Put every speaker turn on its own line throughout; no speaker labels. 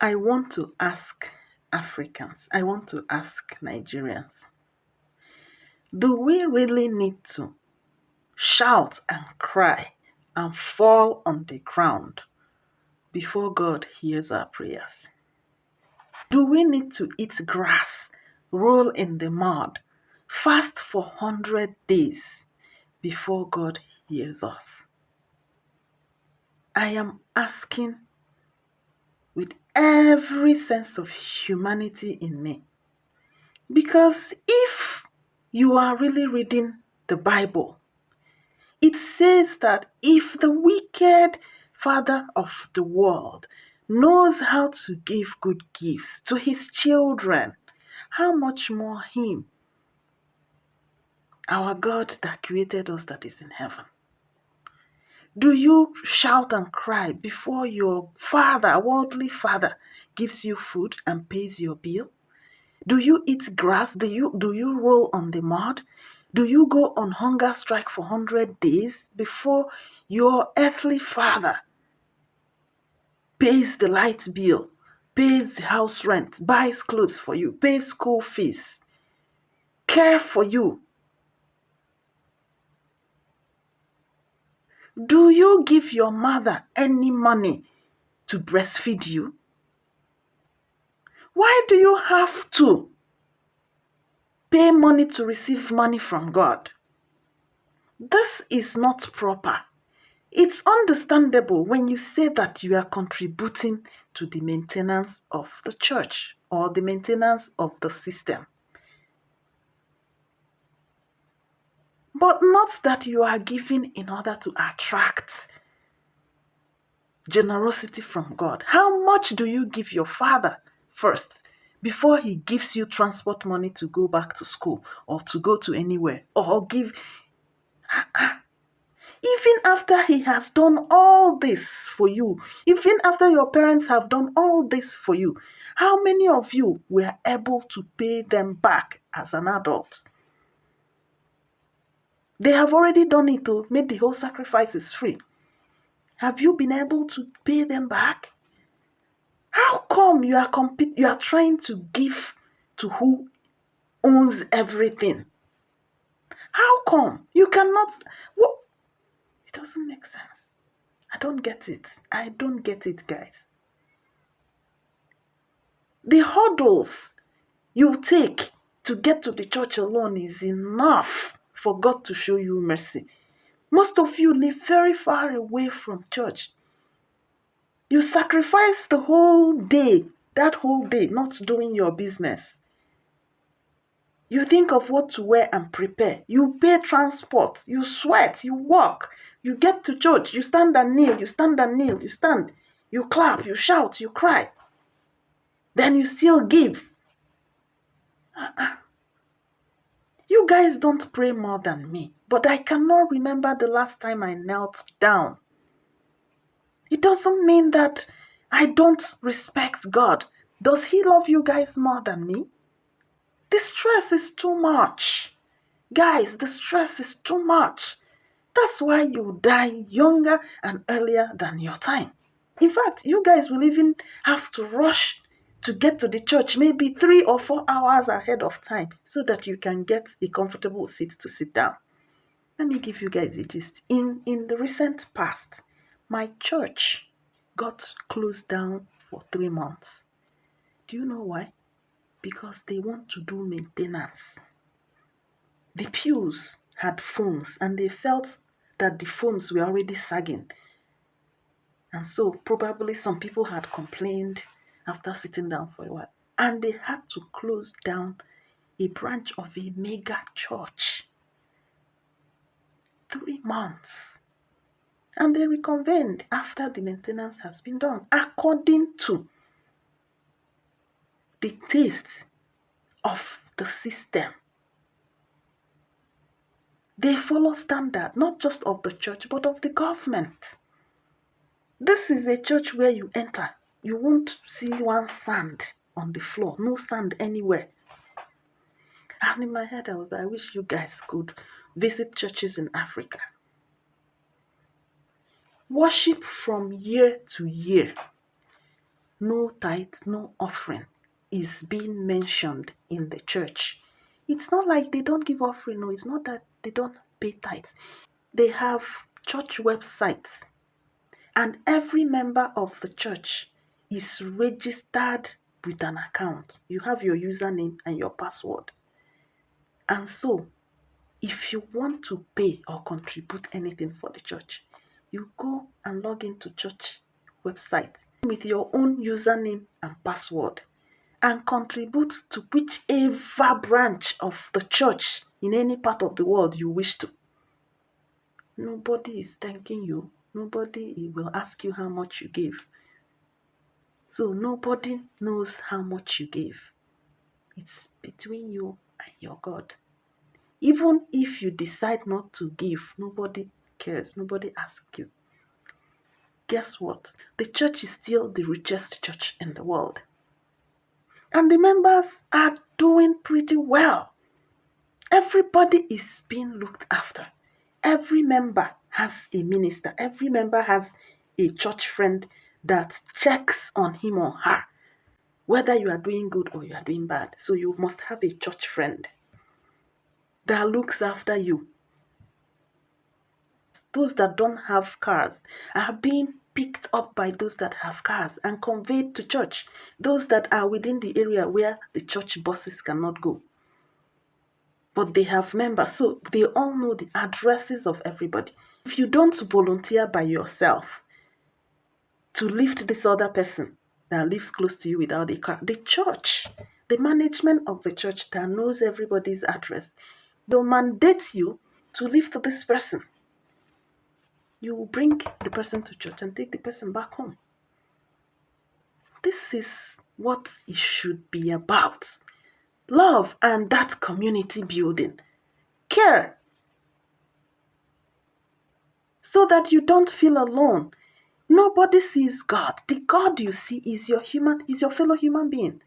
I want to ask Africans, I want to ask Nigerians, do we really need to shout and cry and fall on the ground before God hears our prayers? Do we need to eat grass, roll in the mud, fast for 100 days before God hears us? I am asking with every sense of humanity in me. Because if you are really reading the Bible, it says that if the wicked father of the world knows how to give good gifts to his children, how much more him, our God that created us that is in heaven? Do you shout and cry before your father, worldly father, gives you food and pays your bill? Do you eat grass? Do you roll on the mud? Do you go on hunger strike for 100 days before your earthly father pays the light bill, pays the house rent, buys clothes for you, pays school fees, care for you? Do you give your mother any money to breastfeed you? Why do you have to pay money to receive money from God? This is not proper. It's understandable when you say that you are contributing to the maintenance of the church or the maintenance of the system. But not that you are giving in order to attract generosity from God. How much do you give your father first before he gives you transport money to go back to school or to go to anywhere, or give? Even after he has done all this for you, even after your parents have done all this for you, how many of you were able to pay them back as an adult? They have already done it to make the whole sacrifices free. Have you been able to pay them back? How come you are trying to give to who owns everything? How come you cannot? What? It doesn't make sense. I don't get it. I don't get it, guys. The hurdles you take to get to the church alone is enough for God to show you mercy. Most of you live very far away from church. You sacrifice the whole day, that whole day, not doing your business. You think of what to wear and prepare. You pay transport. You sweat. You walk. You get to church. You stand and kneel. You stand and kneel. You stand. You clap. You shout. You cry. Then you still give. You guys don't pray more than me, but I cannot remember the last time I knelt down. It doesn't mean that I don't respect God. Does He love you guys more than me? The stress is too much. Guys, the stress is too much. That's why you die younger and earlier than your time. In fact, you guys will even have to rush to get to the church maybe 3 or 4 hours ahead of time so that you can get a comfortable seat to sit down. Let me give you guys a gist. In the recent past, my church got closed down for 3 months. Do you know why? Because they want to do maintenance. The pews had foams and they felt that the foams were already sagging. And so probably some people had complained after sitting down for a while. And they had to close down a branch of a mega church. 3 months. And they reconvened after the maintenance has been done, according to the taste of the system. They follow standard, not just of the church, but of the government. This is a church where you enter. You won't see one sand on the floor. No sand anywhere. And in my head, I wish you guys could visit churches in Africa. Worship from year to year. no tithe, no offering is being mentioned in the church. It's not like they don't give offering, no, it's not that they don't pay tithes. They have church websites, and every member of the church is registered with an account. You have your username and your password. And so, if you want to pay or contribute anything for the church, you go and log into church website with your own username and password and contribute to whichever branch of the church in any part of the world you wish to. Nobody is thanking you. Nobody will ask you how much you gave. So nobody knows how much you gave. It's between you and your God. Even if you decide not to give, nobody cares. Nobody asks you. Guess what? The church is still the richest church in the world. And the members are doing pretty well. Everybody is being looked after. Every member has a minister. Every member has a church friend that checks on him or her, whether you are doing good or you are doing bad. So you must have a church friend that looks after you. Those that don't have cars are being picked up by those that have cars and conveyed to church. Those that are within the area where the church buses cannot go. But they have members, so they all know the addresses of everybody. If you don't volunteer by yourself to lift this other person that lives close to you without a car, the church, the management of the church that knows everybody's address, will mandate you to lift this person. You will bring the person to church and take the person back home. This is what it should be about. Love and that community building. Care. So that you don't feel alone. Nobody sees God. The God you see is your fellow human being.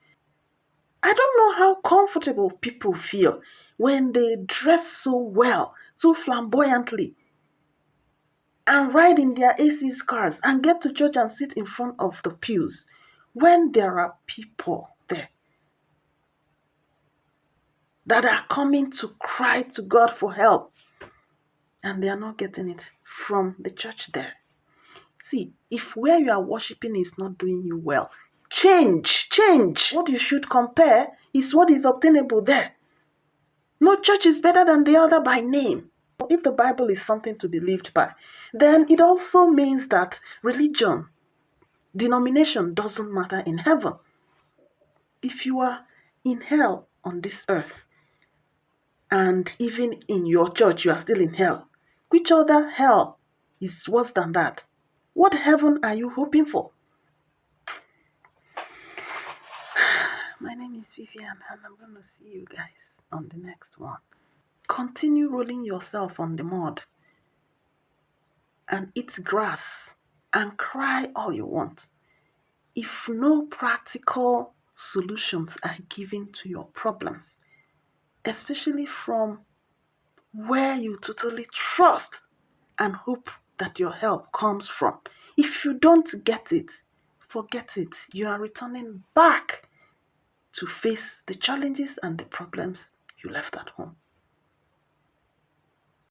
I don't know how comfortable people feel when they dress so well, so flamboyantly, and ride in their AC's cars and get to church and sit in front of the pews when there are people there that are coming to cry to God for help and they are not getting it from the church there. See, if where you are worshiping is not doing you well, change. What you should compare is what is obtainable there. No church is better than the other by name. If the Bible is something to be lived by, then it also means that religion, denomination doesn't matter in heaven. If you are in hell on this earth, and even in your church you are still in hell, which other hell is worse than that? What heaven are you hoping for? My name is Vivian, and I'm going to see you guys on the next one. Continue rolling yourself on the mud and eat grass and cry all you want. If no practical solutions are given to your problems, especially from where you totally trust and hope that your help comes from, if you don't get it, forget it. You are returning back to face the challenges and the problems you left at home.